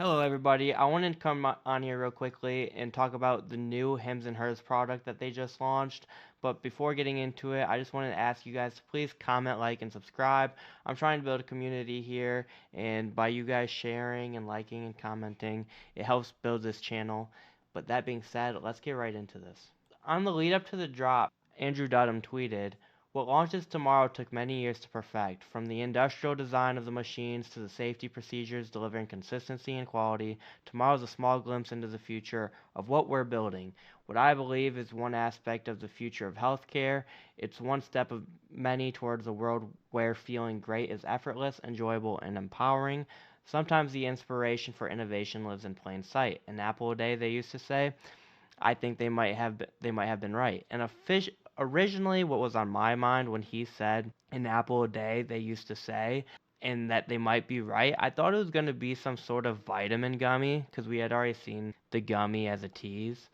Hello, everybody. I wanted to come on here real quickly and talk about the new Hims and Hers product that they just launched. But before getting into it, I just wanted to ask you guys to please comment, like, and subscribe. I'm trying to build a community here, and by you guys sharing and liking and commenting, it helps build this channel. But that being said, let's get right into this. On the lead up to the drop, Andrew Dudum tweeted, "What launches tomorrow took many years to perfect, from the industrial design of the machines to the safety procedures delivering consistency and quality. Tomorrow's a small glimpse into the future of what we're building. What I believe is one aspect of the future of healthcare. It's one step of many towards a world where feeling great is effortless, enjoyable, and empowering. Sometimes the inspiration for innovation lives in plain sight. An apple a day, they used to say. I think they might have been right. And originally, what was on my mind when he said an apple a day, they used to say, and that they might be right, I thought it was going to be some sort of vitamin gummy because we had already seen the gummy as a tease,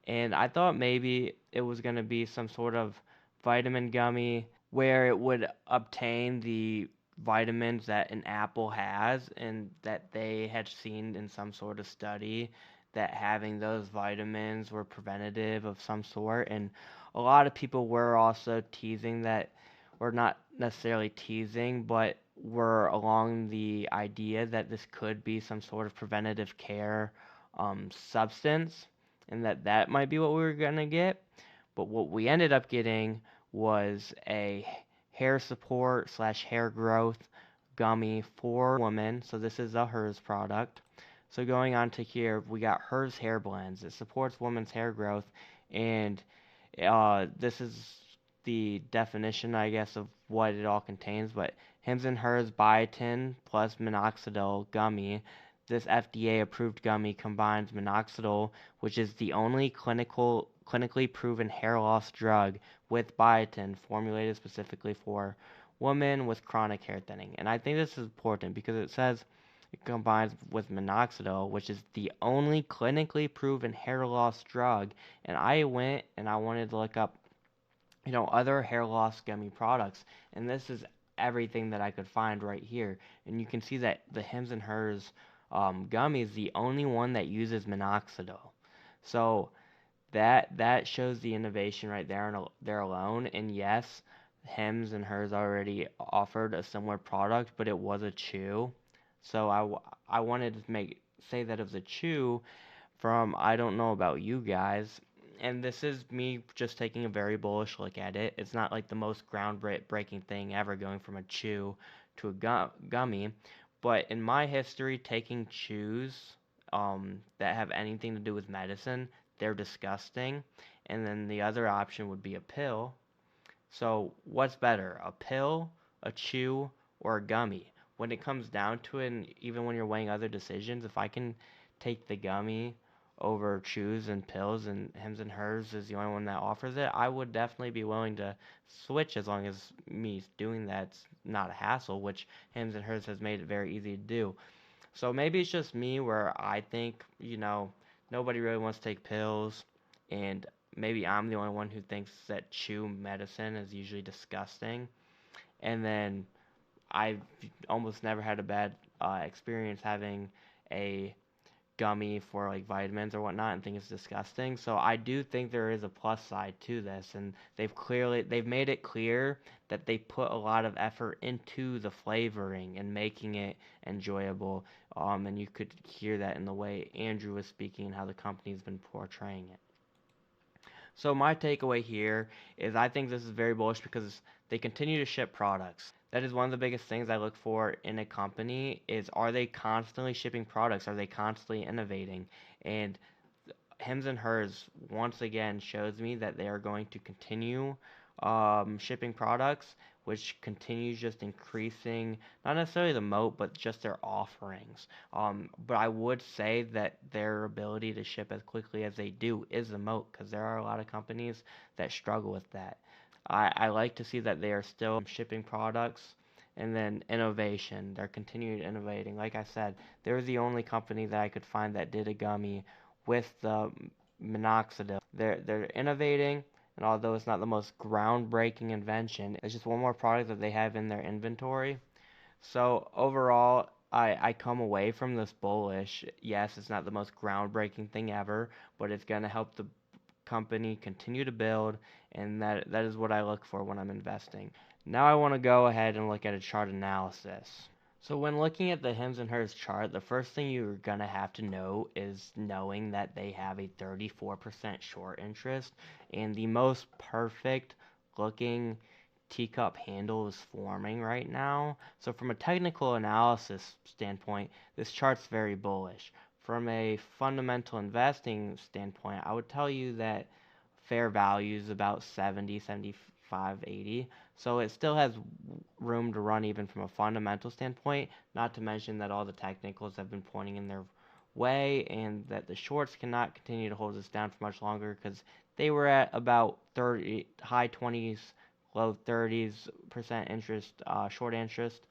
and I thought maybe it was going to be some sort of vitamin gummy where it would obtain the vitamins that an apple has and that they had seen in some sort of study that having those vitamins were preventative of some sort. And a lot of people were also teasing that, or not necessarily teasing, but were along the idea that this could be some sort of preventative care substance, and that might be what we were going to get. But what we ended up getting was a hair support slash hair growth gummy for women. So this is a Hers product. So going on to here, we got Hers Hair Blends. It supports women's hair growth, and this is the definition, I guess, of what it all contains. But Hims and Hers Biotin plus Minoxidil gummy. This FDA-approved gummy combines minoxidil, which is the only clinically proven hair loss drug, with biotin, formulated specifically for women with chronic hair thinning. And I think this is important because it says it combines with minoxidil, which is the only clinically proven hair loss drug. And I went and I wanted to look up, other hair loss gummy products, and this is everything that I could find right here. And you can see that the Hims and Hers gummy is the only one that uses minoxidil. So that shows the innovation right there and there alone. And yes, Hims and Hers already offered a similar product, but it was a chew. So I wanted to say that it was a chew from, I don't know about you guys, and this is me just taking a very bullish look at it. It's not like the most groundbreaking thing ever going from a chew to a gummy, but in my history, taking chews that have anything to do with medicine, they're disgusting. And then the other option would be a pill. So what's better, a pill, a chew, or a gummy? When it comes down to it, and even when you're weighing other decisions, if I can take the gummy over chews and pills, and Hims and Hers is the only one that offers it, I would definitely be willing to switch as long as me doing that's not a hassle, which Hims and Hers has made it very easy to do. So maybe it's just me where I think, nobody really wants to take pills, and maybe I'm the only one who thinks that chew medicine is usually disgusting. And then I've almost never had a bad experience having a gummy for like vitamins or whatnot and think it's disgusting. So I do think there is a plus side to this, and they've made it clear that they put a lot of effort into the flavoring and making it enjoyable. And you could hear that in the way Andrew was speaking and how the company's been portraying it. So my takeaway here is I think this is very bullish because they continue to ship products. That is one of the biggest things I look for in a company is, are they constantly shipping products? Are they constantly innovating? And Hims and Hers once again shows me that they are going to continue shipping products, which continues just increasing not necessarily the moat, but just their offerings. But I would say that their ability to ship as quickly as they do is the moat, because there are a lot of companies that struggle with that. I like to see that they are still shipping products. And then innovation, they're continuing innovating. Like I said, they're the only company that I could find that did a gummy with the minoxidil. They're innovating, and although it's not the most groundbreaking invention, it's just one more product that they have in their inventory. So overall, I come away from this bullish. Yes, it's not the most groundbreaking thing ever, but it's going to help the company continue to build, and that is what I look for when I'm investing. Now I want to go ahead and look at a chart analysis. So when looking at the Hims and Hers chart, the first thing you're going to have to know is knowing that they have a 34% short interest, and the most perfect looking teacup handle is forming right now. So from a technical analysis standpoint, this chart's very bullish. From a fundamental investing standpoint, I would tell you that fair value is about 70, 75, 80. So it still has room to run even from a fundamental standpoint, not to mention that all the technicals have been pointing in their way and that the shorts cannot continue to hold this down for much longer because they were at about 30, high 20s, low 30s% interest, short interest,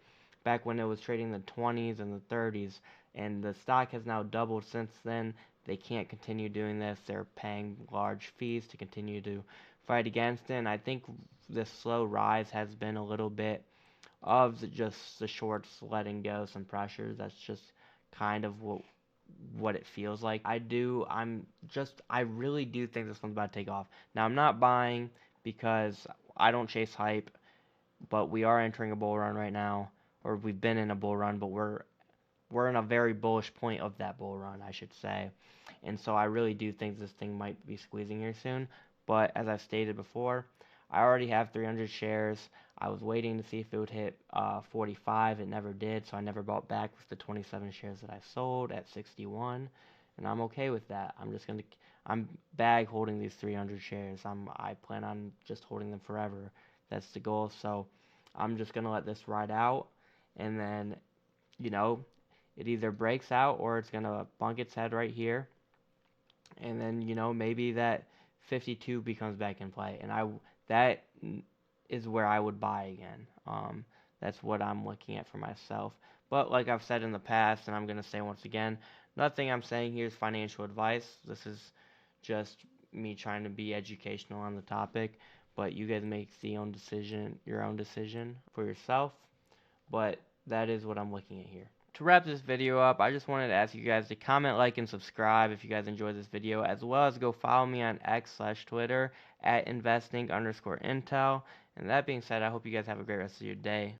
back when it was trading the 20s and the 30s, and the stock has now doubled since then. They can't continue doing this. They're paying large fees to continue to fight against it, and I think this slow rise has been a little bit of just the shorts letting go some pressure. That's just kind of what it feels like. I really do think this one's about to take off. Now I'm not buying because I don't chase hype, but we are entering a bull run right now, or we've been in a bull run, but we're in a very bullish point of that bull run, I should say. And so I really do think this thing might be squeezing here soon. But as I stated before, I already have 300 shares. I was waiting to see if it would hit 45. It never did, so I never bought back with the 27 shares that I sold at 61. And I'm okay with that. I'm bag holding these 300 shares. I plan on just holding them forever. That's the goal. So I'm just gonna let this ride out, and then, you know, it either breaks out or it's gonna bunk its head right here, and then, maybe that 52 becomes back in play, and that is where I would buy again. That's what I'm looking at for myself. But like I've said in the past, and I'm gonna say once again, nothing I'm saying here is financial advice. This is just me trying to be educational on the topic. But you guys make your own decision for yourself. But that is what I'm looking at here. To wrap this video up, I just wanted to ask you guys to comment, like, and subscribe if you guys enjoyed this video, as well as go follow me on X/Twitter at investing_intel. And that being said, I hope you guys have a great rest of your day.